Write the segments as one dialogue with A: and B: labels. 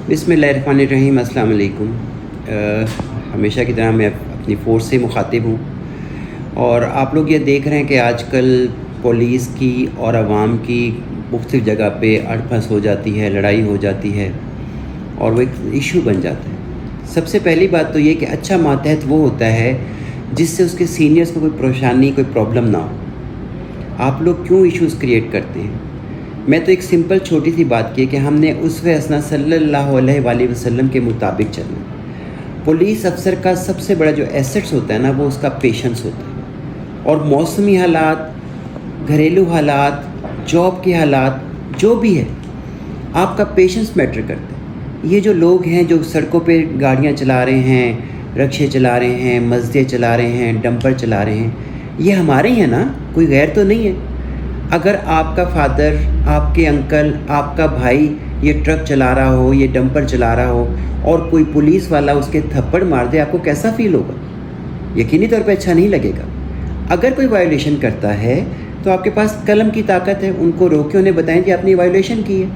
A: बिस्मिल्लाहिर्रहमानिर्रहीम। अस्सलाम वालेकुम। हमेशा की तरह मैं अपनी फ़ोर्स से मुखातिब हूँ और आप लोग ये देख रहे हैं कि आजकल पुलिस की और आवाम की मुख्तलिफ़ जगह पे अड़फस हो जाती है, लड़ाई हो जाती है और वो एक इशू बन जाता है। सबसे पहली बात तो ये कि अच्छा मातहत वो होता है जिससे उसके सीनियर्स को कोई परेशानी, कोई प्रॉब्लम ना हो। आप लोग क्यों इश्यूज़ क्रिएट करते हैं? मैं तो एक सिंपल छोटी सी बात की है कि हमने उसवे हसना सल्लल्लाहु अलैहि वसल्लम के मुताबिक चलना। पुलिस अफसर का सबसे बड़ा जो एसेट्स होता है ना, वो उसका पेशेंस होता है। और मौसमी हालात, घरेलू हालात, जॉब के हालात, जो भी है, आपका पेशेंस मैटर करता है। ये जो लोग हैं जो सड़कों पे गाड़ियाँ चला रहे हैं, रक्शे चला रहे हैं, मस्जिदें चला रहे हैं, डंपर चला रहे हैं, ये हमारे ही हैं ना, कोई गैर तो नहीं है। अगर आपका फादर, आपके अंकल, आपका भाई ये ट्रक चला रहा हो, ये डंपर चला रहा हो और कोई पुलिस वाला उसके थप्पड़ मार दे, आपको कैसा फील होगा? यकीनी तौर पे अच्छा नहीं लगेगा। अगर कोई वायोलेशन करता है तो आपके पास कलम की ताकत है, उनको रोके, उन्हें बताएं कि आपने वायोलेशन की है।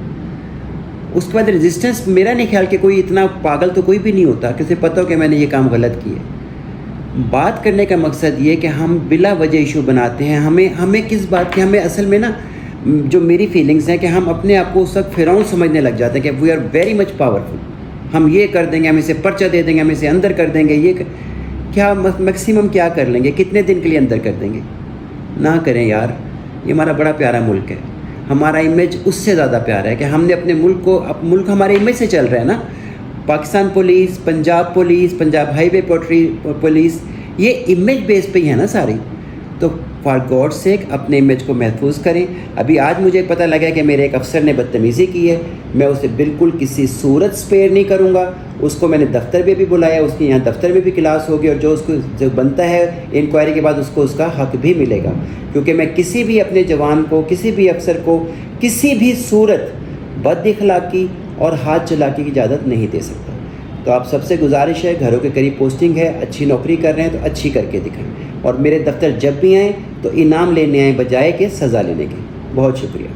A: उसके बाद रेजिस्टेंस, मेरा नहीं ख्याल कि कोई इतना पागल तो कोई भी नहीं होता कि उसे पता हो कि मैंने ये काम गलत किया है। बात करने का मकसद ये कि हम बिला वजह इशू बनाते हैं। हमें किस बात की, हमें असल में ना, जो मेरी फीलिंग्स हैं कि हम अपने आप को उस वक्त फ़िरौन समझने लग जाते हैं कि we are very much powerful. हम ये कर देंगे, हम इसे पर्चा दे देंगे, हम इसे अंदर कर देंगे, क्या मैक्सिमम क्या कर लेंगे, कितने दिन के लिए अंदर कर देंगे? ना करें यार। ये हमारा बड़ा प्यारा मुल्क है, हमारा इमेज उससे ज़्यादा प्यारा है कि हमने अपने मुल्क को, मुल्क हमारे इमेज से चल रहा है ना। Pakistan police, Punjab highway police, ये इमेज बेस पे ही है ना सारी। तो फॉर गॉड सेक अपने इमेज को महफूज करें। अभी आज मुझे पता लगा कि मेरे एक अफसर ने बदतमीज़ी की है, मैं उसे बिल्कुल किसी सूरत स्पेयर नहीं करूँगा। उसको मैंने दफ्तर में भी बुलाया, उसके यहाँ दफ्तर में भी क्लास होगी और जो बनता है इंक्वायरी के बाद उसको उसका हक भी मिलेगा। क्योंकि मैं किसी भी अपने जवान को, किसी भी अफसर को किसी भी सूरत बदअखलाकी और हाथ चलाकी की इजाज़त नहीं दे सकता। तो आप सबसे गुजारिश है, घरों के करीब पोस्टिंग है, अच्छी नौकरी कर रहे हैं तो अच्छी करके दिखाएं और मेरे दफ्तर जब भी आएँ तो इनाम लेने आएँ बजाय के सज़ा लेने के। बहुत शुक्रिया।